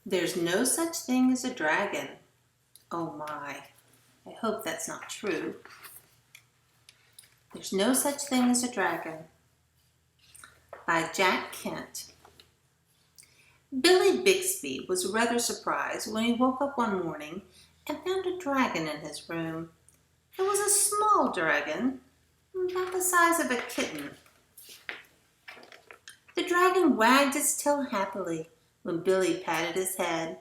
There's no such thing as a dragon. Oh my, I hope that's not true. There's no such thing as a dragon. By Jack Kent. Billy Bixby was rather surprised when he woke up one morning and found a dragon in his room. It was a small dragon, about the size of a kitten. The dragon wagged its tail happily when Billy patted his head.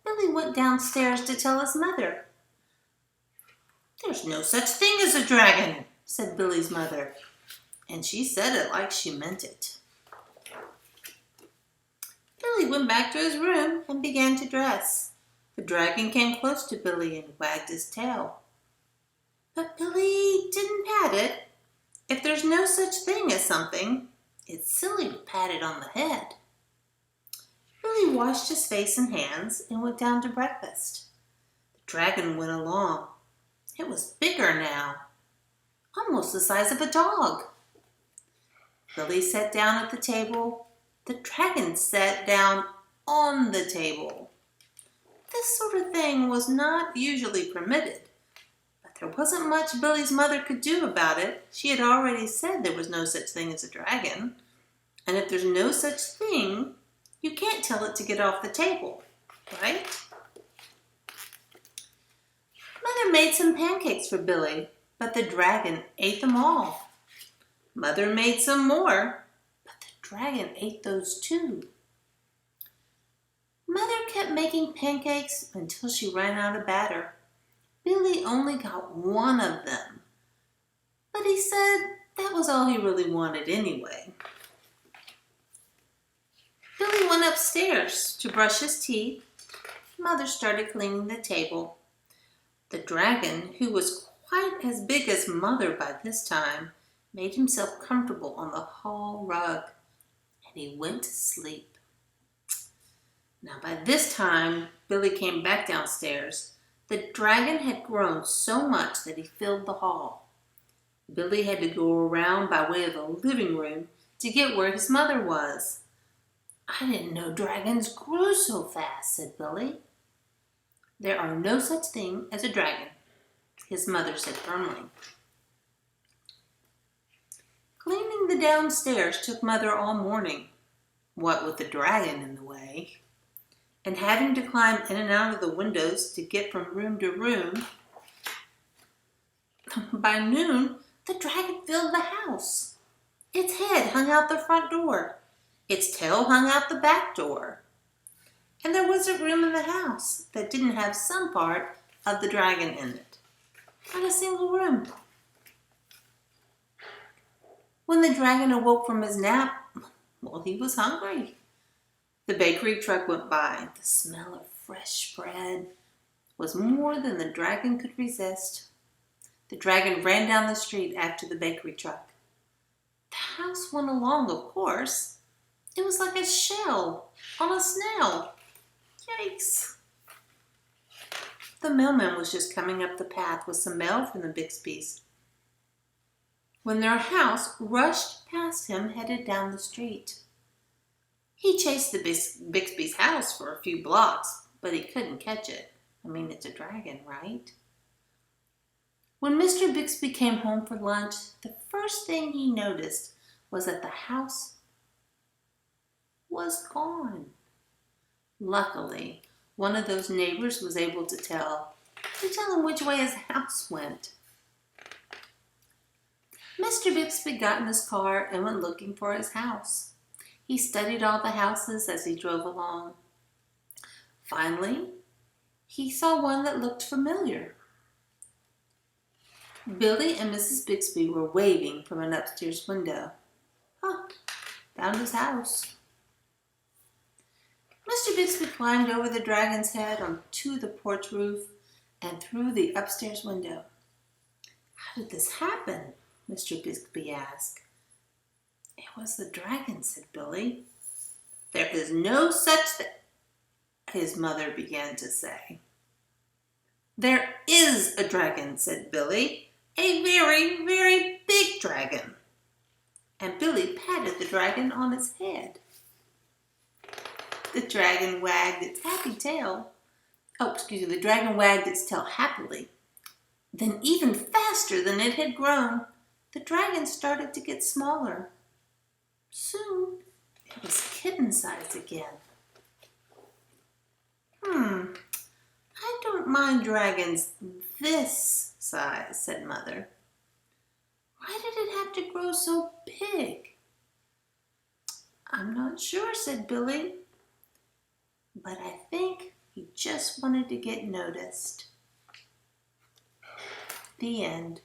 Billy went downstairs to tell his mother. "There's no such thing as a dragon," said Billy's mother, and she said it like she meant it. Billy went back to his room and began to dress. The dragon came close to Billy and wagged his tail. But Billy didn't pat it. If there's no such thing as something, it's silly to pat it on the head. Billy washed his face and hands and went down to breakfast. The dragon went along. It was bigger now, almost the size of a dog. Billy sat down at the table. The dragon sat down on the table. This sort of thing was not usually permitted, but there wasn't much Billy's mother could do about it. She had already said there was no such thing as a dragon, and if there's no such thing, you can't tell it to get off the table, right? Mother made some pancakes for Billy, but the dragon ate them all. Mother made some more, but the dragon ate those too. Mother kept making pancakes until she ran out of batter. Billy only got one of them, but he said that was all he really wanted anyway. Billy went upstairs to brush his teeth. Mother started cleaning the table. The dragon, who was quite as big as Mother by this time, made himself comfortable on the hall rug, and he went to sleep. Now by this time, Billy came back downstairs. The dragon had grown so much that he filled the hall. Billy had to go around by way of the living room to get where his mother was. "I didn't know dragons grew so fast," said Billy. "There are no such thing as a dragon," his mother said firmly. Cleaning the downstairs took Mother all morning, what with the dragon in the way, and having to climb in and out of the windows to get from room to room. By noon, the dragon filled the house. Its head hung out the front door. Its tail hung out the back door. And there was a room in the house that didn't have some part of the dragon in it. Not a single room. When the dragon awoke from his nap, well, he was hungry. The bakery truck went by. The smell of fresh bread was more than the dragon could resist. The dragon ran down the street after the bakery truck. The house went along, of course. It was like a shell on a snail. Yikes! The mailman was just coming up the path with some mail from the Bixbys when their house rushed past him, headed down the street. He chased the Bixby's house for a few blocks, but he couldn't catch it. I mean, it's a dragon, right? When Mr. Bixby came home for lunch, the first thing he noticed was that the house was gone. Luckily, one of those neighbors was able to tell him which way his house went. Mr. Bixby got in his car and went looking for his house. He studied all the houses as he drove along. Finally, he saw one that looked familiar. Billy and Mrs. Bixby were waving from an upstairs window. Found his house. Mr. Bixby climbed over the dragon's head onto the porch roof and through the upstairs window. "How did this happen?" Mr. Bixby asked. "It was the dragon," said Billy. "There is no such thing," his mother began to say. "There is a dragon," said Billy. "A very, very big dragon." And Billy patted the dragon on its head. The dragon wagged its happy tail. Oh, excuse me, the dragon wagged its tail happily. Then, even faster than it had grown, the dragon started to get smaller. Soon, it was kitten-sized again. I don't mind dragons this size, said Mother. Why did it have to grow so big? I'm not sure, said Billy, but I think he just wanted to get noticed. The end.